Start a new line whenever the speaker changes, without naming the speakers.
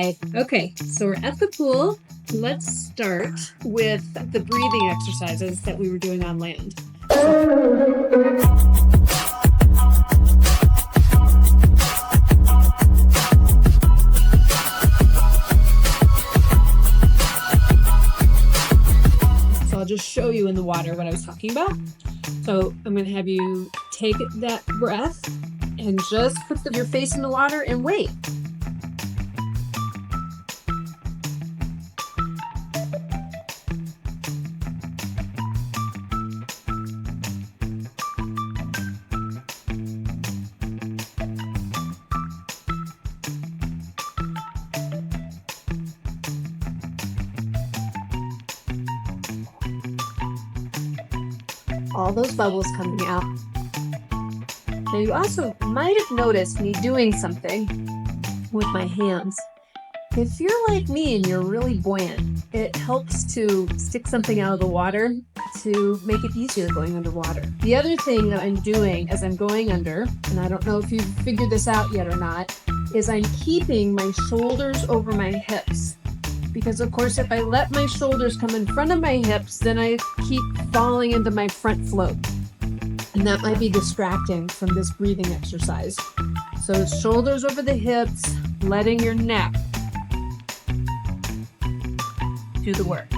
Hi. Okay, so we're at the pool. Let's start with the breathing exercises that we were doing on land. So I'll just show you in the water what I was talking about. So I'm going to have you take that breath and just put your face in the water and wait. All those bubbles coming out. Now you also might have noticed me doing something with my hands. If you're like me and you're really buoyant, it helps to stick something out of the water to make it easier going underwater. The other thing that I'm doing as I'm going under, and I don't know if you've figured this out yet or not, is I'm keeping my shoulders over my hips. Because of course, if I let my shoulders come in front of my hips, then I keep falling into my front float. And that might be distracting from this breathing exercise. So shoulders over the hips, letting your neck do the work.